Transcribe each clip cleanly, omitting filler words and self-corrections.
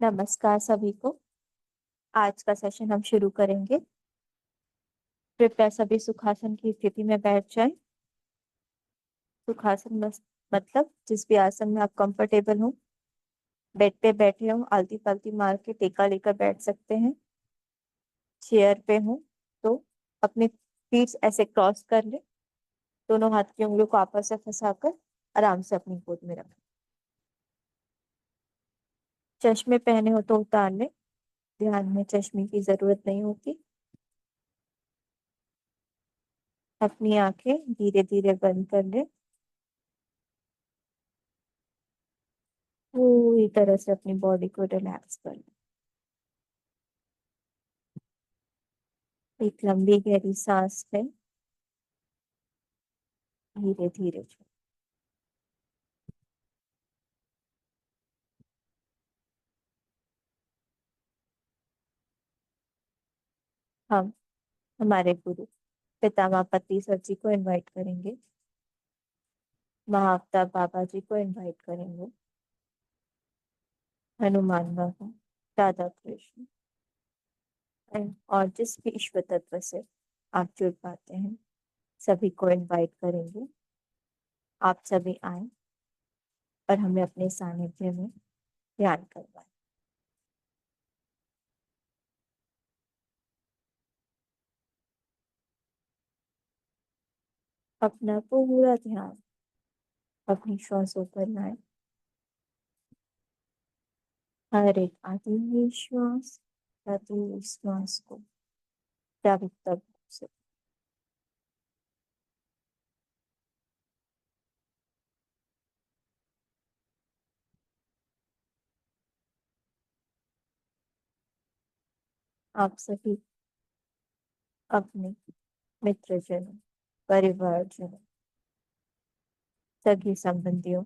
नमस्कार सभी को। आज का सेशन हम शुरू करेंगे। कृपया सभी सुखासन की स्थिति में बैठ जाएं। सुखासन मतलब जिस भी आसन में आप कंफर्टेबल हो। बेड पे बैठे हो, आलती पालती मार के टेका लेकर बैठ सकते हैं। चेयर पे हो तो अपने फीट ऐसे क्रॉस कर ले। दोनों हाथ की उंगलियों को आपस से फंसाकर आराम से अपनी गोद में रखें। चश्मे पहने हो तो उतार ले। ध्यान में चश्मे की जरूरत नहीं होती। अपनी आंखें धीरे धीरे बंद कर ले। पूरी तरह से अपनी बॉडी को रिलैक्स कर ले। एक लंबी गहरी सांस ले। धीरे धीरे छोड़। हम हमारे गुरु पितामह पति सर जी को इनवाइट करेंगे। महाअवतार बाबा जी को इनवाइट करेंगे। हनुमान बाबा, राधा कृष्ण और जिस भी ईश्वर तत्व से आप जुड़ पाते हैं सभी को इनवाइट करेंगे। आप सभी आए और हमें अपने सानिध्य में ध्यान करवाएं। अपना पूरा ध्यान अपनी श्वासों पर लाएं। हर एक आधी श्वास प्रति श्वास को जागरूकता से आप सभी अपने मित्रजनों, परिवारजनों, सगी संबंधियों,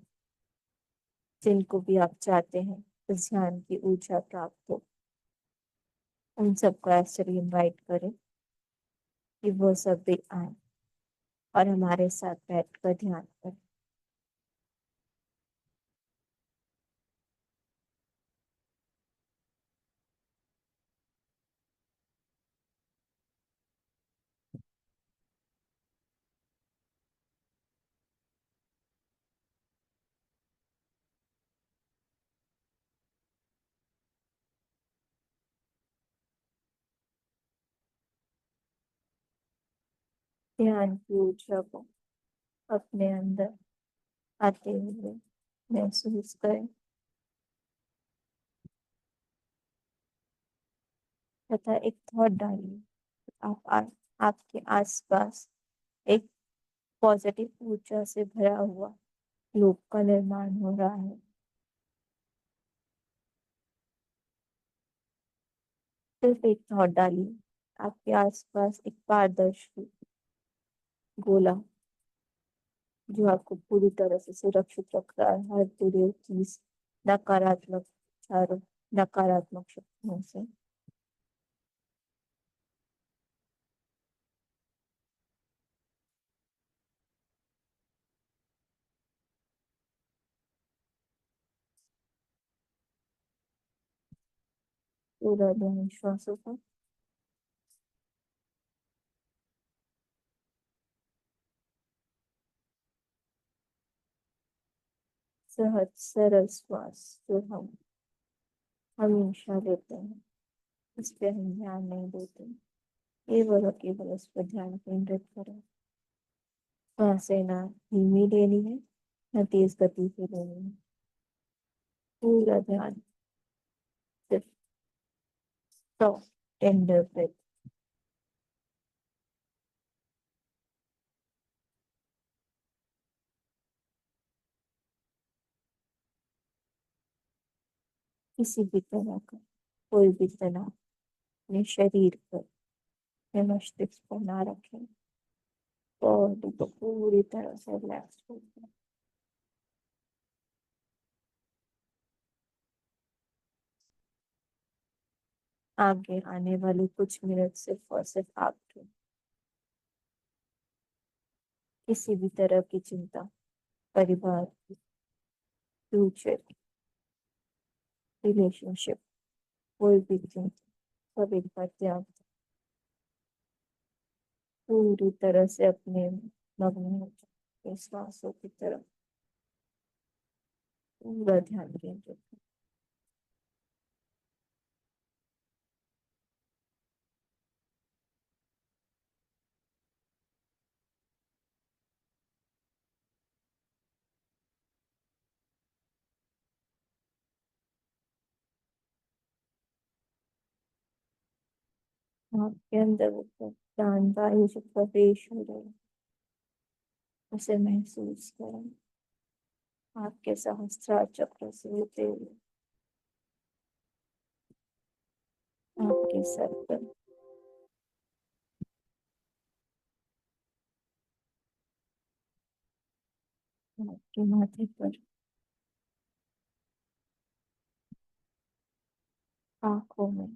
जिनको भी आप चाहते हैं इस ध्यान की ऊर्जा प्राप्त हो, उन सबको ऐसे इनवाइट करें कि वो सब भी आए और हमारे साथ बैठकर ध्यान करें। ध्यान की ऊर्जा को अपने अंदर आते हुए महसूस करें तथा एक थॉट डालिए। आपके आसपास एक पॉजिटिव ऊर्जा से भरा हुआ लोक का निर्माण हो रहा है। सिर्फ एक थॉट डालिए। आपके आसपास एक पारदर्शी गोला जो आपको पूरी तरह से सुरक्षित रख रहा है हर बुरी चीज, नकारात्मक विचारों, नकारात्मक शक्तियों से। पूरा ध्यान श्वासों पर। सहज सरल श्वास जो हम हमेशा लेते हैं, इस पे हम ध्यान नहीं देते। केवल और केवल उस पर ध्यान केंद्रित करें। सांसें ना धीमी लेनी है, न तेज गति से लेनी है। पूरा ध्यान सिर्फ सॉफ्ट टेंडर ब्रेथ। किसी भी तरह का कोई भी तनाव अपने शरीर पर या मस्तिष्क पर ना रखें। बॉडी को पूरी तरह से रिलैक्स करें। आगे आने वाले कुछ मिनट सिर्फ और सिर्फ आपके किसी भी तरह की चिंता, परिवार की, फ्यूचर की, रिलेशनशिप कोई भी चिंता सब एक बार त्याग दो। पूरी तरह से अपने मग्न हो जाओ, सांसों की तरफ पूरा ध्यान केंद्रित करो। आपके अंदर वो प्राणवायु जो प्रवेश हो रहा है उसे महसूस करें। आपके सहस्त्रार चक्र से होते हुए आपके सर पर, आपके माथे पर, आंखों में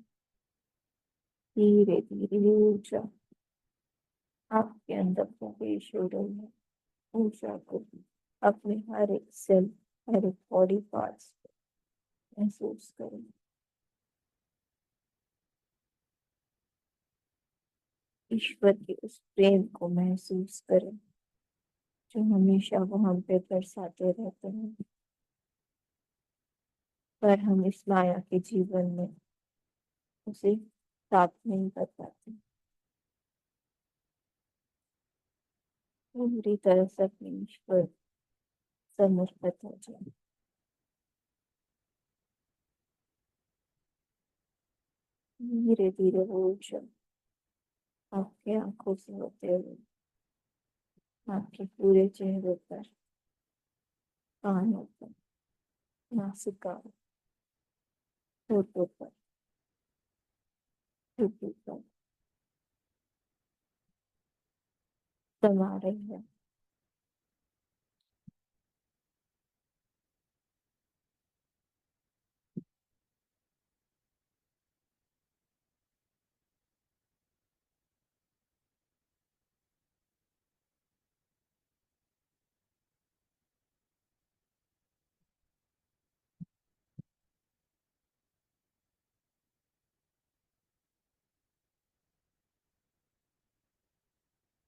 धीरे धीरे ऊर्जा आपके अंदर प्रवेश हो रही है। ऊर्जा को अपने हर एक सेल, हर एक बॉडी पार्ट्स महसूस करें। ईश्वर के उस प्रेम को महसूस करें जो हमेशा वो हम पे बरसाते रहते हैं, पर हम इस माया के जीवन में उसे प्राप्त नहीं कर पाते। पूरी तरह से अपने ईश्वर समर्पित हो जाए। धीरे धीरे वो ऊर्जा आपके आंखों से होते हुए आपके पूरे चेहरे पर, कानों पर, नासिका, होठों पर, ठुड्डी पर समा रही है।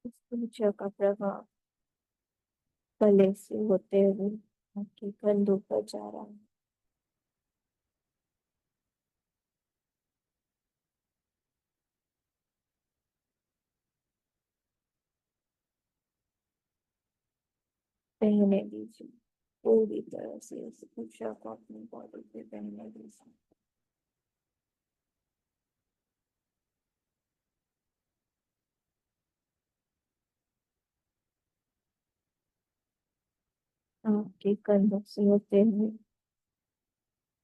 इस ऊर्जा का प्रभाव गले से होते हुए आपके कंधों पर जा रहा है। पहने दीजिए पूरी तरह से इस ऊर्जा को अपनी बॉडी पे पहने दीजिए। आपके कंधों से होते हुए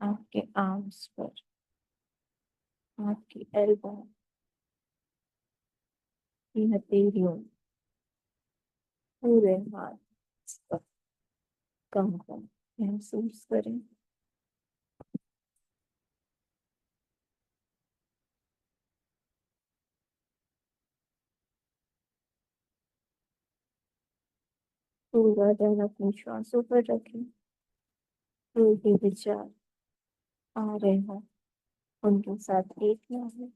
आपके आर्म्स पर, आपकी एल्बो की हथेलियों, पूरे हाथ पर कंपन महसूस करें। पूरा ध्यान अपनी श्वासों पर रखें। जो भी विचार आ रहे हैं उनके साथ एक ना हो।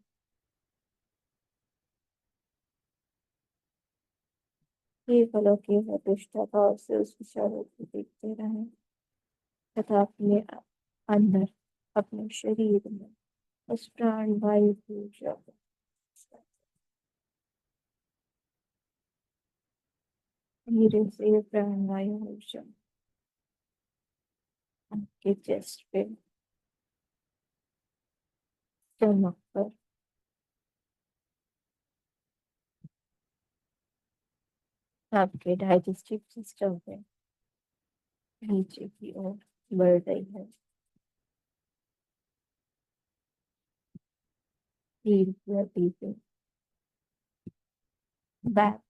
केवल और केवल दृष्टा भाव से उस विचारों को देखते रहें तथा अपने अंदर, अपने शरीर में उस प्राण वायु की ऊर्जा को धीरे से प्राण वायु ऊर्जा आपके चेस्ट पे, स्टमक पर, आपके डाइजेस्टिव सिस्टम पे नीचे की ओर बढ़ रही है। रीढ़ की हड्डी पे, बैक,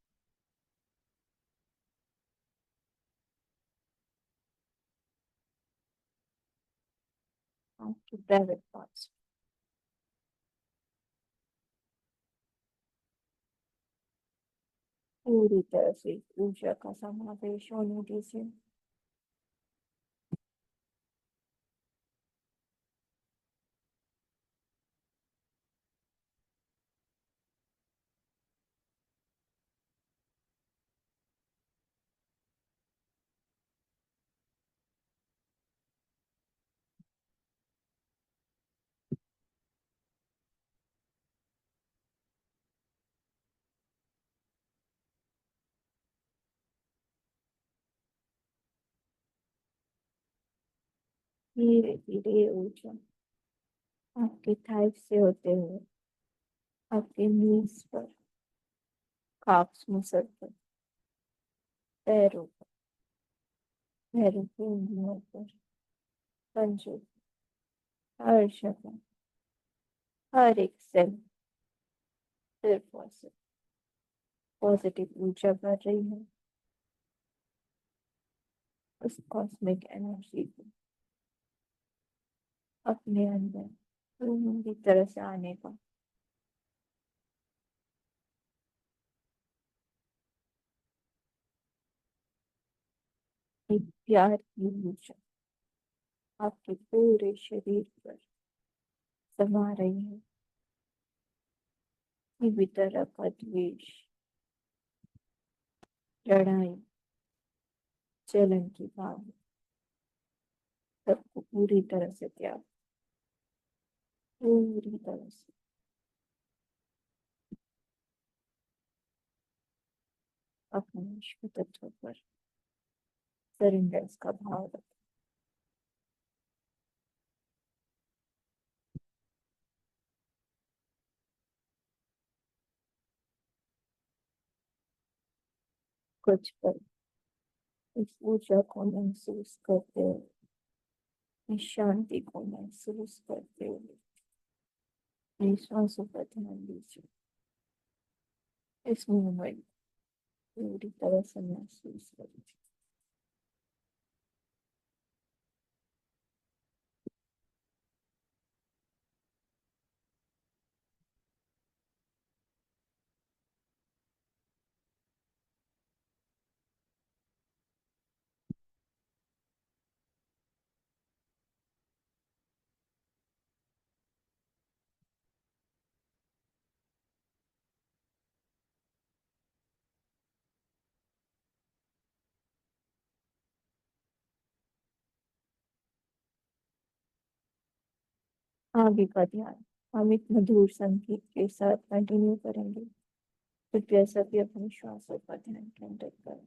आपके प्राइवेट पार्ट्स पूरी तरह से ऊर्जा का समावेश होने दीजिए। धीरे धीरे ऊर्जा आपके थाइस से होते हुए आपके नीज पर, काफ्स मुसर पर, पैरों पर, पैरों की उंगलियों पर, पंजों पर, हर जगह, हर एक सेल सिर्फ और सिर्फ पॉजिटिव ऊर्जा बढ़ रही है। उस कॉस्मिक एनर्जी को अपने अंदर पूरी तरह से आने का, एक प्यार की ऊर्जा आपके पूरे शरीर पर समा रही है। किसी भी तरह का द्वेष, लड़ाई, जलन की भावना सबको पूरी तरह से त्याग, पूरी तरह से अपने विश्व तत्व पर सरेंडर का भाव रखें। कुछ पल इस ऊर्जा को महसूस करते हुए, इस शांति को महसूस करते हुए अपनी सांसों पर ध्यान दीजिए। इस मूवमेंट पूरी तरह से महसूस करिए। आगे का ध्यान हम एक मधुर संगीत के साथ कंटिन्यू करेंगे। कृपया सभी अपनी श्वासों पर ध्यान केंद्रित करें।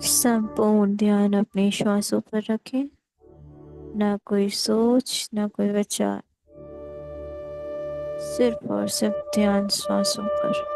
संपूर्ण ध्यान अपने श्वासों पर रखें। ना कोई सोच, ना कोई विचार, सिर्फ और सिर्फ ध्यान श्वासों पर।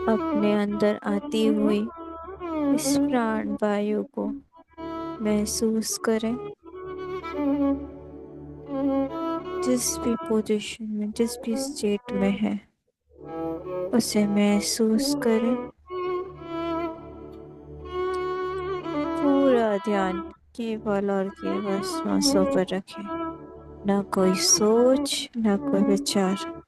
अपने अंदर आती हुई इस प्राण वायु को महसूस करें। जिस भी पोजीशन में, जिस भी स्टेट में है, उसे महसूस करें। पूरा ध्यान केवल और केवल सांसों पर रखें। ना कोई सोच, ना कोई विचार।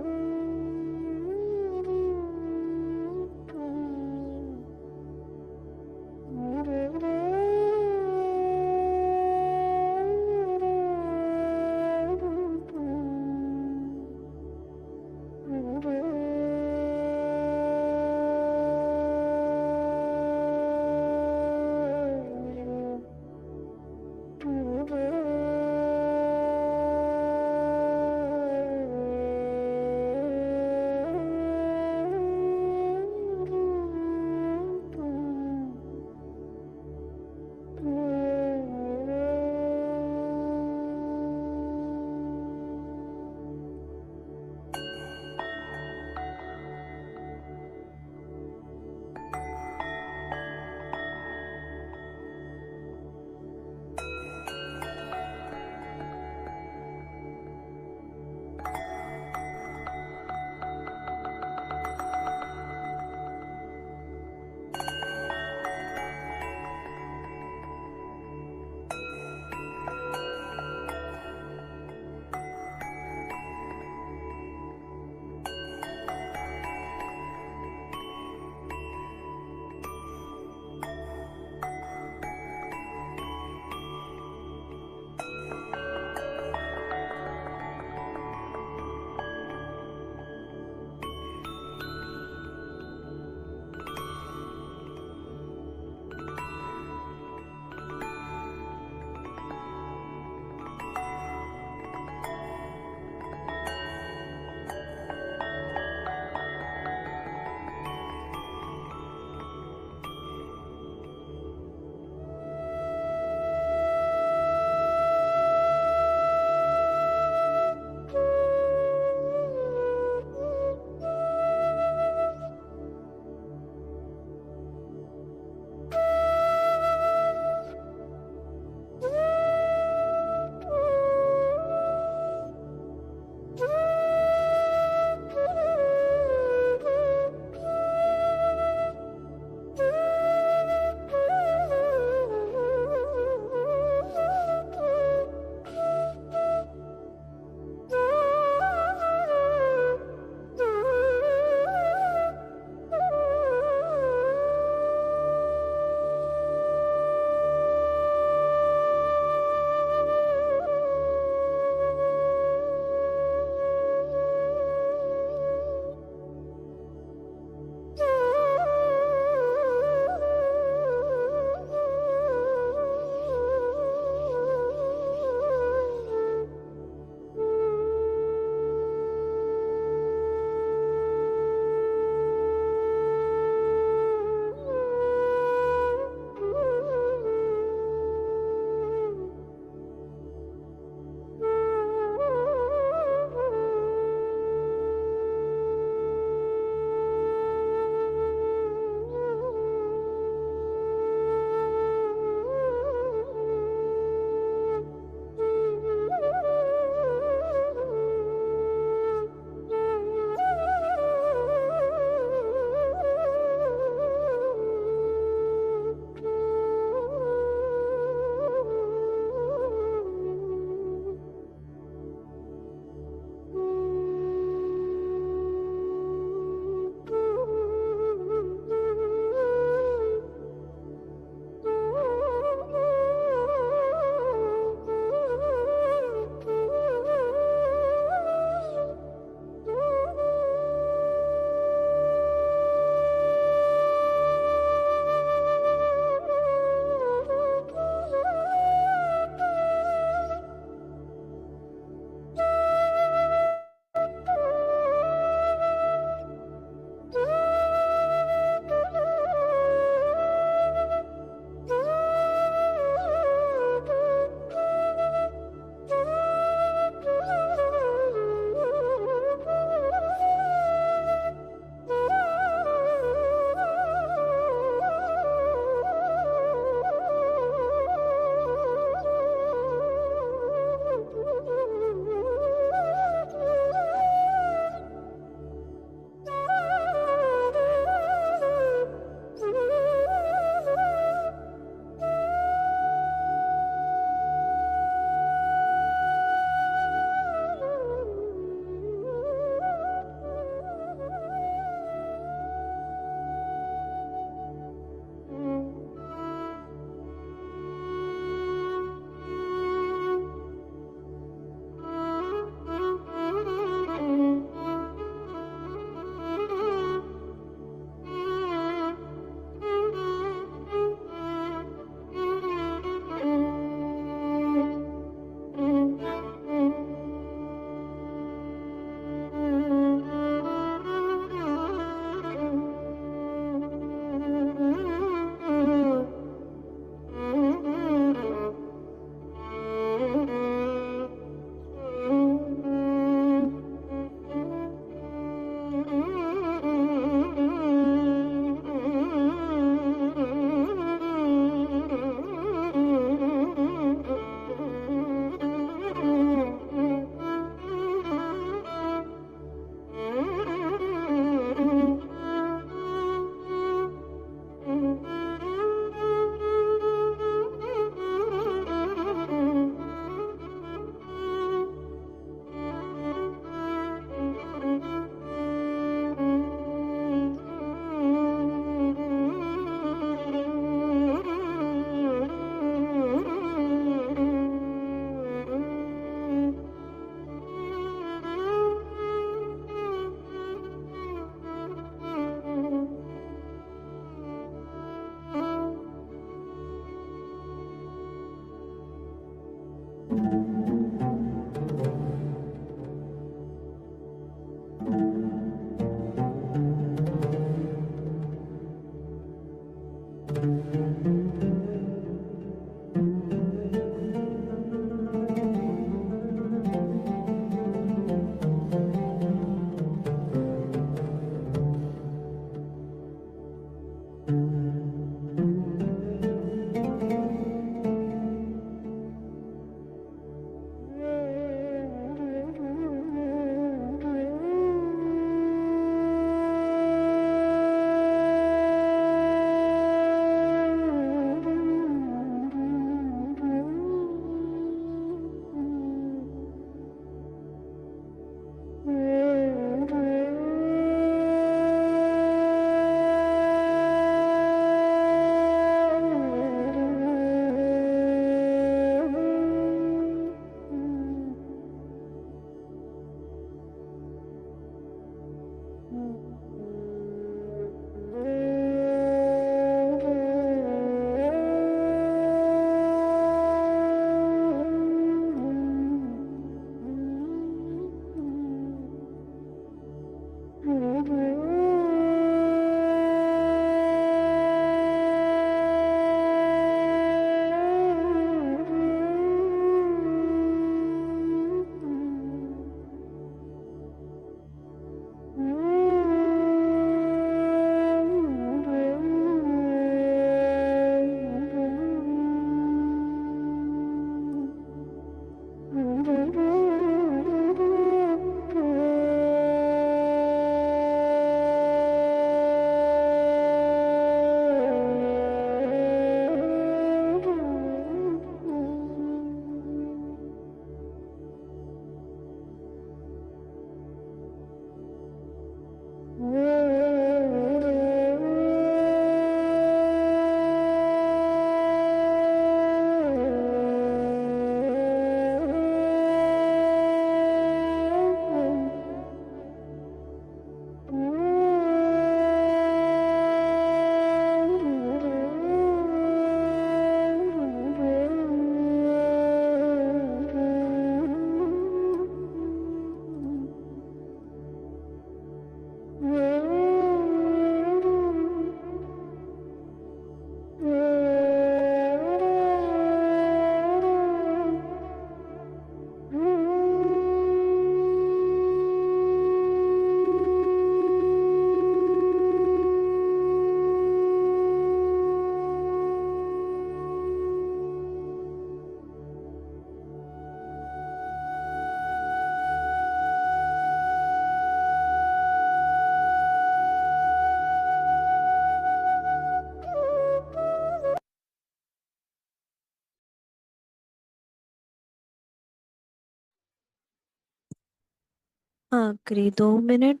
आखिरी 2 मिनट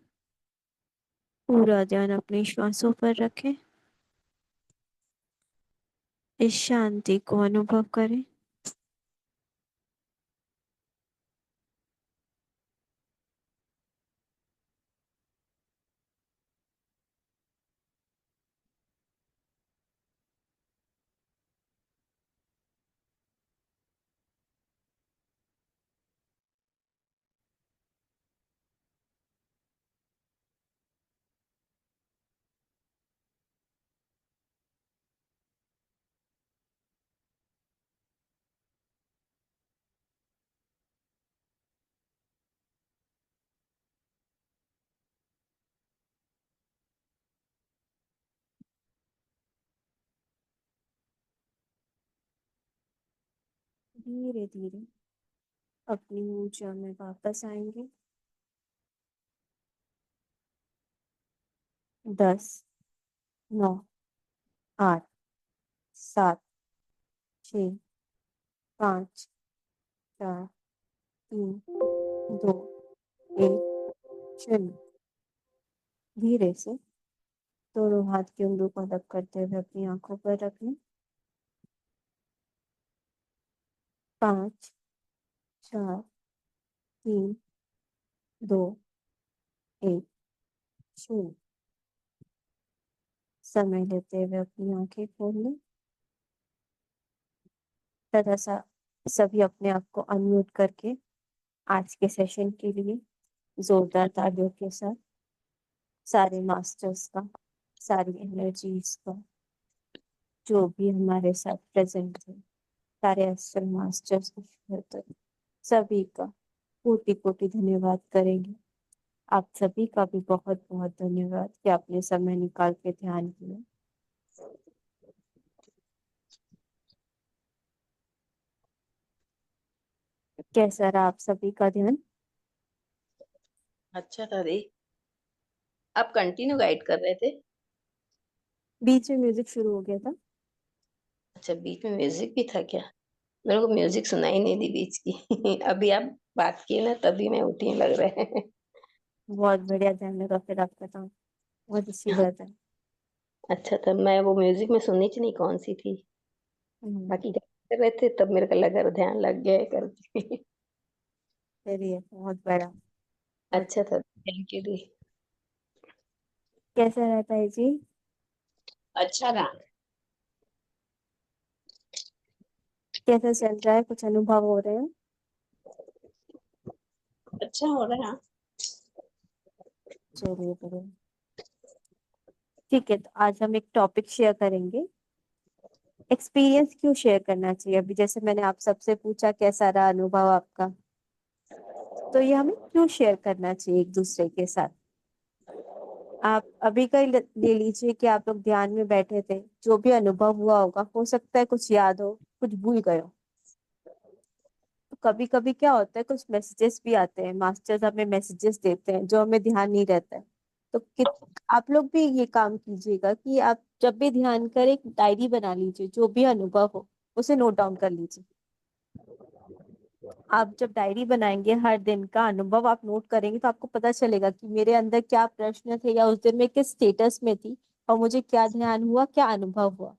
पूरा ध्यान अपने श्वासों पर रखें। इस शांति को अनुभव करें। धीरे धीरे अपनी ऊर्जा में वापस आएंगे। 10, 9, 8, 7, 6, 5, 4, 3, 2, 1, 0। धीरे से दोनों हाथ की उंगलियों को अलग करते हुए अपनी आंखों पर रखें। 5, 4, 3, 2, 1, 0। समय लेते हुए अपनी आंखें खोल लें। थोड़ा सा सभी अपने आप को अनम्यूट करके आज के सेशन के लिए जोरदार तालियों के साथ सारे मास्टर्स का, सारी एनर्जीज का, जो भी हमारे साथ प्रेजेंट थे, सारे एस्ट्रल मास्टर्स सभी का कोटि कोटि धन्यवाद करेंगे। आप सभी का भी बहुत बहुत धन्यवाद कि आपने समय निकाल के ध्यान किया। कैसा रहा आप सभी का ध्यान? अच्छा था दी। आप कंटिन्यू गाइड कर रहे थे? बीच में म्यूजिक शुरू हो गया था। अच्छा, बीच में म्यूजिक भी था क्या? मेरे को म्यूजिक सुनाई नहीं दी बीच की। अभी आप बात किए ना तभी मैं उठी लग रहे हैं। बहुत बढ़िया ध्यान लगा फिर आपका काम। बहुत अच्छी बात है। अच्छा था, मैं वो म्यूजिक में सुनी थी नहीं कौन सी थी। हम्म, बाकी गाइड कर रहे थे तब मेरे को लगा ध्यान लग गया है करके। चलिए बहुत बड़ा। बहुत अच्छा था, थैंक यू दी। कैसा रहता है जी? अच्छा रहा। कैसा चल रहा है? कुछ अनुभव हो रहे हैं? अच्छा हो रहा। चलिए बढ़िया। ठीक है, तो आज हम एक टॉपिक शेयर करेंगे। एक्सपीरियंस क्यों शेयर करना चाहिए? अभी जैसे मैंने आप सबसे पूछा कैसा रहा अनुभव आपका, तो ये हमें क्यों शेयर करना चाहिए एक दूसरे के साथ। आप अभी का ही ले लीजिए कि आप लोग ध्यान में बैठे थे, जो भी अनुभव हुआ होगा, हो सकता है कुछ याद हो, कुछ भूल गए हो। तो कभी कभी क्या होता है, कुछ मैसेजेस भी आते हैं, मास्टर्स हमें मैसेजेस देते हैं जो हमें ध्यान नहीं रहता है। तो आप लोग भी ये काम कीजिएगा कि आप जब भी ध्यान करें एक डायरी बना लीजिए, जो भी अनुभव हो उसे नोट डाउन कर लीजिए। आप जब डायरी बनाएंगे हर दिन का अनुभव आप नोट करेंगे तो आपको पता चलेगा कि मेरे अंदर क्या प्रश्न थे या उस दिन में किस स्टेटस में थी और मुझे क्या ध्यान हुआ, क्या अनुभव हुआ।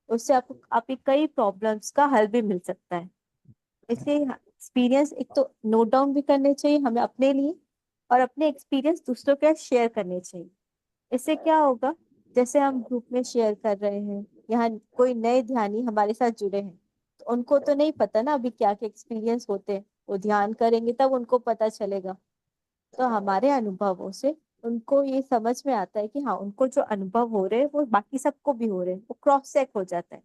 उससे आपको आपकी कई प्रॉब्लम्स का हल भी मिल सकता है। इसलिए एक्सपीरियंस एक तो नोट डाउन भी करने चाहिए हमें अपने लिए, और अपने एक्सपीरियंस दूसरों के साथ शेयर करने चाहिए। इससे क्या होगा, जैसे हम ग्रुप में शेयर कर रहे हैं, यहाँ कोई नए ध्यानी हमारे साथ जुड़े हैं, तो उनको तो नहीं पता ना अभी क्या क्या एक्सपीरियंस होते हैं। वो ध्यान करेंगे तब उनको पता चलेगा। तो हमारे अनुभवों से उनको ये समझ में आता है कि हाँ, उनको जो अनुभव हो रहे हैं वो बाकी सबको भी हो रहे हैं, वो क्रॉस चेक हो जाता है।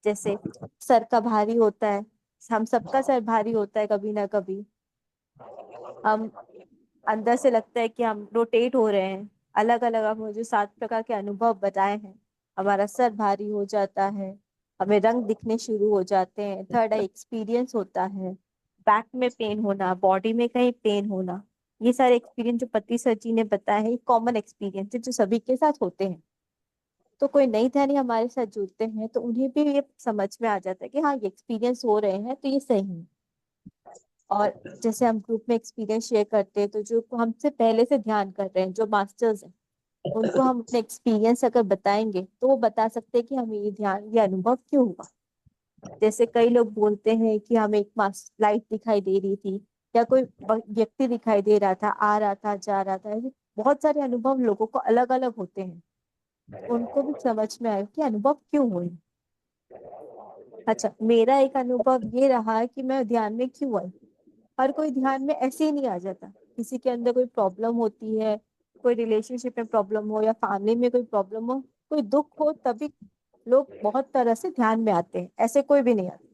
जैसे सर का भारी होता है, हम सबका सर भारी होता है कभी ना कभी। हम अंदर से लगता है कि हम रोटेट हो रहे हैं। अलग अलग हम मुझे 7 प्रकार के अनुभव बताए हैं। हमारा सर भारी हो जाता है, हमें रंग दिखने शुरू हो जाते हैं, थर्ड आई एक्सपीरियंस होता है, बैक में पेन होना, बॉडी में कहीं पेन होना। ये सारे एक्सपीरियंस जो पति सर जी ने बताया है, ये कॉमन एक्सपीरियंस है जो सभी के साथ होते हैं। तो कोई नई ध्यानी हमारे साथ जुड़ते हैं तो उन्हें भी ये समझ में आ जाता है कि हाँ, ये एक्सपीरियंस हो रहे हैं तो ये सही है। और जैसे हम ग्रुप में एक्सपीरियंस शेयर करते हैं, तो जो हमसे पहले से ध्यान कर रहे हैं, जो मास्टर्स हैं, उनको हम अपने एक्सपीरियंस अगर बताएंगे तो वो बता सकते हैं कि हमें ये अनुभव क्यों हुआ। जैसे कई लोग बोलते हैं कि हमें एक मास लाइट दिखाई दे रही थी, या कोई व्यक्ति दिखाई दे रहा था, आ रहा था, जा रहा था। ऐसे बहुत सारे अनुभव लोगों को अलग अलग होते हैं, उनको भी समझ में आए कि अनुभव क्यों हुए। अच्छा, मेरा एक अनुभव ये रहा है कि मैं ध्यान में क्यों आई। हर कोई ध्यान में ऐसे ही नहीं आ जाता। किसी के अंदर कोई प्रॉब्लम होती है, कोई रिलेशनशिप में प्रॉब्लम हो, या फैमिली में कोई प्रॉब्लम हो, कोई दुख हो, तभी लोग बहुत तरह से ध्यान में आते हैं। ऐसे कोई भी नहीं आता।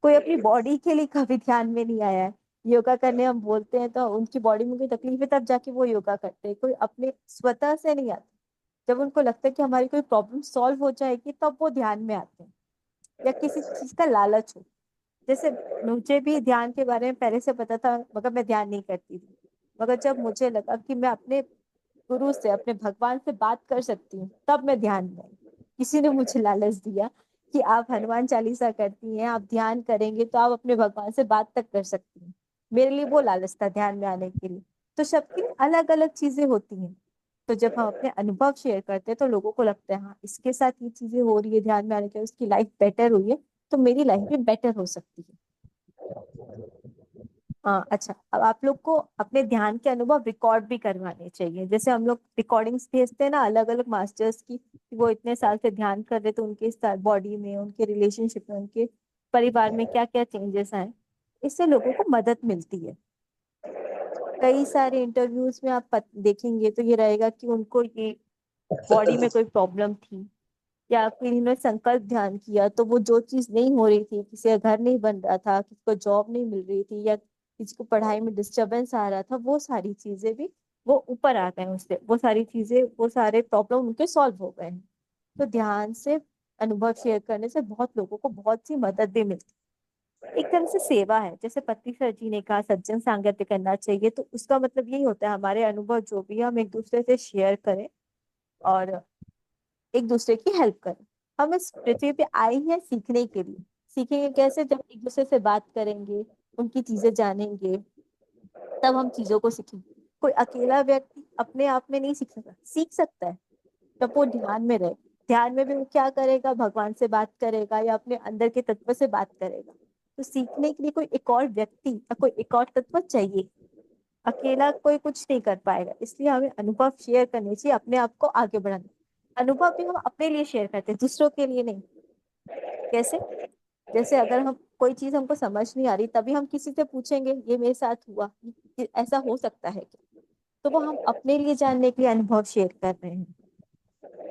कोई अपनी बॉडी के लिए कभी ध्यान में नहीं आया है। योगा करने हम बोलते हैं तो उनकी बॉडी में कोई तकलीफ है तब जाके वो योगा करते हैं। कोई अपने स्वतः से नहीं आता। जब उनको लगता है कि हमारी कोई प्रॉब्लम सॉल्व हो जाएगी तब वो ध्यान में आते हैं, या किसी चीज का लालच हो। जैसे मुझे भी ध्यान के बारे में पहले से पता था, मगर मैं ध्यान नहीं करती थी। मगर जब मुझे लगा कि मैं अपने गुरु से, अपने भगवान से बात कर सकती हूँ, तब मैं ध्यान में आई। किसी ने मुझे लालच दिया कि आप हनुमान चालीसा करती हैं, आप ध्यान करेंगे तो आप अपने भगवान से बात तक कर सकती हैं। मेरे लिए वो लालच था ध्यान में आने के लिए। तो सबकी अलग अलग चीजें होती हैं। तो जब हम अपने अनुभव शेयर करते हैं तो लोगों को लगता है हाँ, इसके साथ ये चीजें हो रही है ध्यान में आने के, उसकी लाइफ बेटर हुई है, तो मेरी लाइफ भी बेटर हो सकती है। हाँ, अच्छा, अब आप लोग को अपने ध्यान के अनुभव रिकॉर्ड भी करवाने चाहिए। जैसे हम लोग रिकॉर्डिंग्स भेजते हैं ना अलग अलग मास्टर्स की, कि वो इतने साल से ध्यान कर रहे, तो उनके बॉडी में, उनके रिलेशनशिप में, उनके परिवार में क्या क्या चेंजेस आए। इससे लोगों को मदद मिलती है। कई सारे इंटरव्यूज में आप देखेंगे तो ये रहेगा कि उनको ये बॉडी में कोई प्रॉब्लम थी, या फिर इन्होंने संकल्प ध्यान किया तो वो जो चीज नहीं हो रही थी, किसी का घर नहीं बन रहा था, किसी को जॉब नहीं मिल रही थी, या किसी को पढ़ाई में डिस्टरबेंस आ रहा था, वो सारी चीजें भी वो ऊपर आ गए उससे। वो सारी चीजें, वो सारे प्रॉब्लम उनके सॉल्व हो गए हैं। तो ध्यान से अनुभव शेयर करने से बहुत लोगों को बहुत सी मदद भी मिलती है। एक तरह से सेवा है। जैसे पत्नी सर जी ने कहा सज्जन सांगत्य करना चाहिए, तो उसका मतलब यही होता है हमारे अनुभव जो भी है हम एक दूसरे से शेयर करें, और एक दूसरे की हेल्प करें। हम इस पृथ्वी पे आए हैं सीखने के लिए। सीखेंगे कैसे? जब एक दूसरे से बात करेंगे, उनकी चीजें जानेंगे, तब हम चीजों को सीखेंगे। कोई अकेला व्यक्ति अपने आप में नहीं सीख सकता है जब वो ध्यान में रहे। ध्यान में भी वो क्या करेगा? भगवान से बात करेगा, या अपने अंदर के तत्व से बात करेगा। तो सीखने के लिए कोई एक और व्यक्ति या कोई एक और तत्व चाहिए। अकेला कोई कुछ नहीं कर पाएगा। इसलिए हमें अनुभव शेयर करने चाहिए, अपने आप को आगे बढ़ाना। अनुभव भी हम अपने लिए शेयर करते हैं, दूसरों के लिए नहीं। कैसे? जैसे अगर हम कोई चीज हमको समझ नहीं आ रही, तभी हम किसी से पूछेंगे ये मेरे साथ हुआ, ये ऐसा हो सकता है क्या? तो वो हम अपने लिए जानने के लिए अनुभव शेयर कर रहे हैं।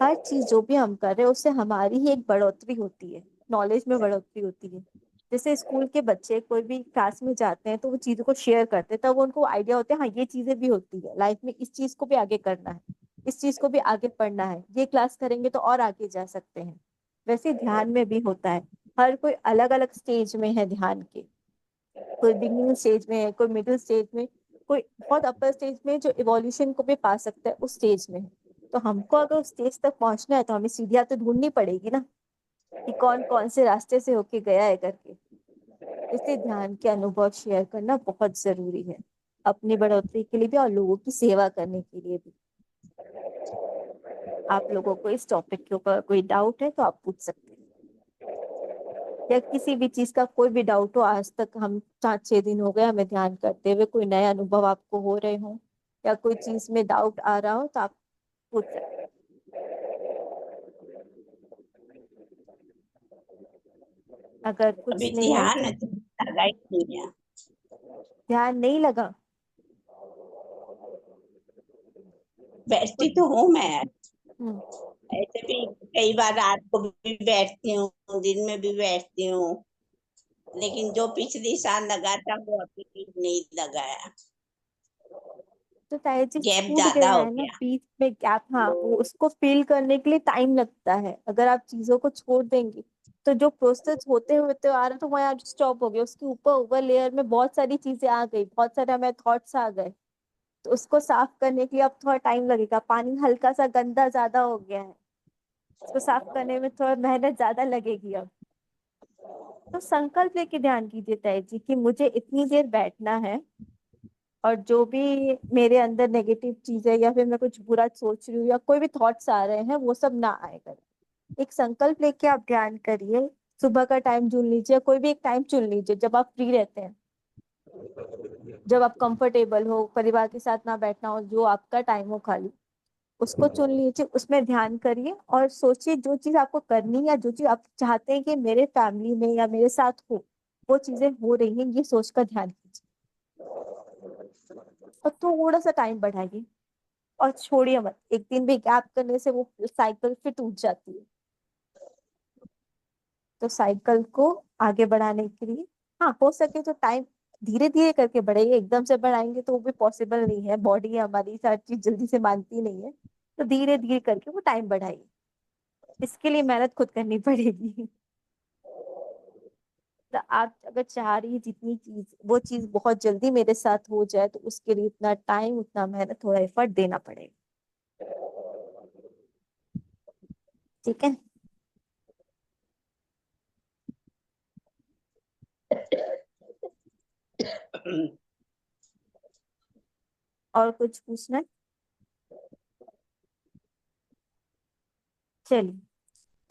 हर चीज जो भी हम कर रहे हैं उससे हमारी ही एक बढ़ोतरी होती है, नॉलेज में बढ़ोतरी होती है। जैसे स्कूल के बच्चे कोई भी क्लास में जाते हैं तो वो चीजों को शेयर करते हैं, तब उनको आइडिया होता है हाँ, ये चीजें भी होती है लाइफ में, इस चीज को भी आगे करना है, इस चीज को भी आगे पढ़ना है, ये क्लास करेंगे तो और आगे जा सकते हैं। वैसे ध्यान में भी होता है। हर कोई अलग अलग स्टेज में है ध्यान के। कोई बिगिनिंग स्टेज में है, कोई मिडिल स्टेज में, कोई बहुत अपर स्टेज में, जो इवोल्यूशन को भी पा सकता है उस स्टेज में है। तो हमको अगर उस स्टेज तक पहुंचना है तो हमें सीढ़ियां तो ढूंढनी पड़ेगी ना, कि कौन कौन से रास्ते से होके गया है करके। इसलिए ध्यान के अनुभव शेयर करना बहुत जरूरी है, अपनी बढ़ोतरी के लिए भी और लोगों की सेवा करने के लिए भी। आप लोगों को इस टॉपिक के ऊपर कोई डाउट है तो आप पूछ सकते हैं, या किसी भी चीज का कोई भी डाउट हो। आज तक हम 5-6 दिन हो गए हमें ध्यान करते हुए, कोई नया अनुभव आपको हो रहे हो, या कोई चीज में डाउट आ रहा हो, तो आप पूछ सकते हैं। अगर अभी कुछ नहीं है ध्यान तो लगा ही नहीं है। ध्यान नहीं लगा। बैठती कुछ- तो हूँ मैं, हम्म। ऐसे भी कई बार रात को भी बैठती हूँ, दिन में भी बैठती हूँ, लेकिन जो पिछली साल लगा था वो अभी नहीं लगाया। तो ताया जी गैप छूट ज्यादा गया हो है ना गया। बीच में गैप। हाँ, वो उसको फील करने के लिए टाइम लगता है। अगर आप चीजों को छोड़ देंगे तो जो प्रोसेस होते होते आ रहा, तो वहाँ स्टॉप हो गया। उसके ऊपर ऊपर लेयर में बहुत सारी चीजें आ गई, बहुत सारे हमें थॉट्स आ गए। तो उसको साफ करने के लिए अब थोड़ा टाइम लगेगा। पानी हल्का सा गंदा ज्यादा हो गया है, इसको साफ करने में थोड़ा मेहनत ज्यादा लगेगी अब। तो संकल्प लेके ध्यान कीजिए ताई जी कि मुझे इतनी देर बैठना है, और जो भी मेरे अंदर नेगेटिव चीजें या फिर मैं कुछ बुरा सोच रही हूँ या कोई भी थॉट्स आ रहे हैं वो सब ना आए करें। एक संकल्प लेके आप ध्यान करिए। सुबह का टाइम चुन लीजिए, कोई भी एक टाइम चुन लीजिए जब आप फ्री रहते हैं, जब आप कंफर्टेबल हो, परिवार के साथ ना बैठना हो, जो आपका टाइम हो खाली, उसको चुन लीजिए, उसमें ध्यान करिए और सोचिए जो चीज आपको करनी है या जो चीज आप चाहते हैं कि मेरे फैमिली में या मेरे साथ हो, वो चीजें हो रही हैं, ये सोचकर ध्यान कीजिए और थोड़ा सा टाइम बढ़ाइए और छोड़िए मत। एक दिन भी गैप करने से वो साइकिल फिर टूट जाती है। तो साइकिल को आगे बढ़ाने के लिए, हाँ, हो सके तो टाइम धीरे धीरे करके बढ़ाइए। एकदम से बढ़ाएंगे तो वो भी पॉसिबल नहीं है, बॉडी हमारी हर चीज जल्दी से मानती नहीं है। तो धीरे धीरे करके वो टाइम बढ़ाइए, इसके लिए मेहनत खुद करनी पड़ेगी। तो आप अगर चाह रही है जितनी चीज, वो चीज बहुत जल्दी मेरे साथ हो जाए, तो उसके लिए उतना टाइम, उतना मेहनत, थोड़ा एफर्ट देना पड़ेगा। ठीक है। और कुछ पूछना है? चलिए,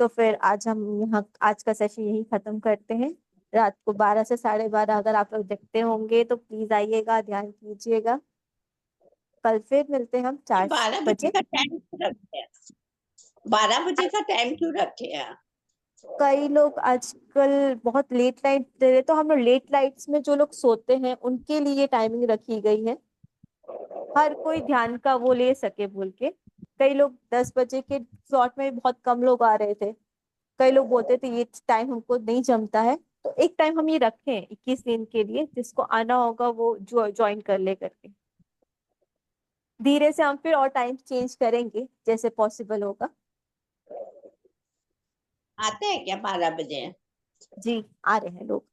तो फिर आज हम यहाँ आज का सेशन यही खत्म करते हैं। रात को 12 से 12:30 अगर आप लोग जगते होंगे तो प्लीज आइएगा, ध्यान कीजिएगा। कल फिर मिलते हैं हम ये 4 12 बजे बजे। का टाइम क्यों रखे हैं? 12 बजे का टाइम क्यों रखे हैं? कई लोग आजकल बहुत लेट नाइट दे रहे, तो हम लोग लेट नाइट्स में जो लोग सोते हैं उनके लिए टाइमिंग रखी गई है। हर कोई ध्यान का वो ले सके बोल के। कई लोग 10 बजे के स्लॉट में भी बहुत कम लोग आ रहे थे। कई लोग बोलते थे ये टाइम हमको नहीं जमता है। तो एक टाइम हम ये रखें 21 दिन के लिए, जिसको आना होगा वो जो ज्वाइन कर ले करके। धीरे से हम फिर और टाइम चेंज करेंगे जैसे पॉसिबल होगा। आते हैं क्या 12 बजे? जी, आ रहे हैं लोग।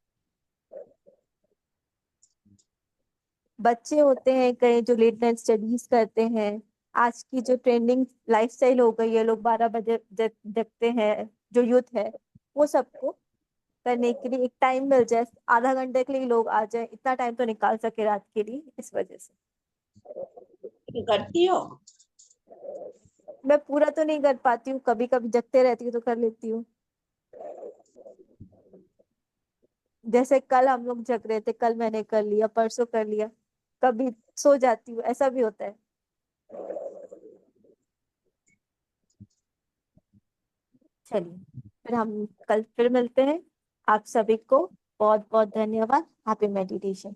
बच्चे होते हैं कई जो लेट नाइट स्टडीज करते हैं। आज की जो ट्रेंडिंग लाइफस्टाइल हो गई है, लोग 12 बजे जगते हैं, जो यूथ है वो सबको करने के लिए एक टाइम मिल जाए, आधा घंटे के लिए लोग आ जाए, इतना टाइम तो निकाल सके रात के लिए, इस वजह से। तुम करती हो? मैं पूरा तो नहीं कर पाती हूँ, कभी कभी जगते रहती हूँ तो कर लेती हूँ। जैसे कल हम लोग जग रहे थे, कल मैंने कर लिया, परसों कर लिया। कभी सो जाती हूँ, ऐसा भी होता है। चलिए, फिर हम कल फिर मिलते हैं। आप सभी को बहुत बहुत धन्यवाद। Happy meditation.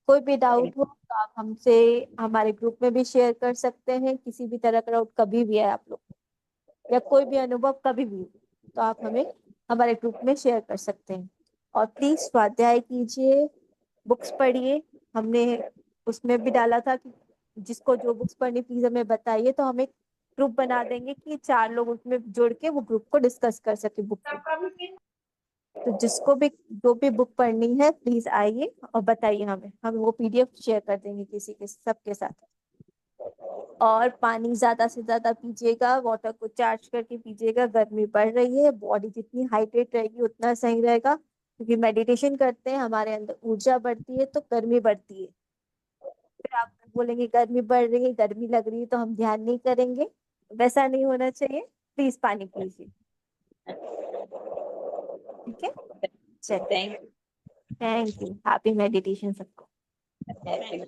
कोई भी डाउट हो तो आप हमसे हमारे ग्रुप में भी शेयर कर सकते हैं। किसी भी तरह का डाउट कभी भी है आप लोग, या कोई भी अनुभव कभी भी हो, तो आप हमें हमारे ग्रुप में शेयर कर सकते हैं। और प्लीज स्वाध्याय कीजिए, बुक्स पढ़िए। हमने उसमें भी डाला था कि जिसको जो बुक्स पढ़नी प्लीज हमें बताइए, तो हम एक ग्रुप बना देंगे कि 4 लोग उसमें जुड़ के वो ग्रुप को डिस्कस कर सके बुक को। तो जिसको भी जो भी बुक पढ़नी है प्लीज आइए और बताइए हमें, हम वो पीडीएफ शेयर कर देंगे किसी के सबके साथ। और पानी ज्यादा से ज्यादा पीजिएगा, वाटर को चार्ज करके पीजिएगा। गर्मी बढ़ रही है, बॉडी जितनी हाइड्रेट रहेगी उतना सही रहेगा, क्योंकि मेडिटेशन करते हैं हमारे अंदर ऊर्जा बढ़ती है तो गर्मी बढ़ती है। फिर आप बोलेंगे गर्मी बढ़ रही है, गर्मी लग रही है, तो हम ध्यान नहीं करेंगे। वैसा नहीं होना चाहिए। प्लीज पानी पीजिए। ठीक है। चलिए, thank thank you. Happy meditation सबको। यू।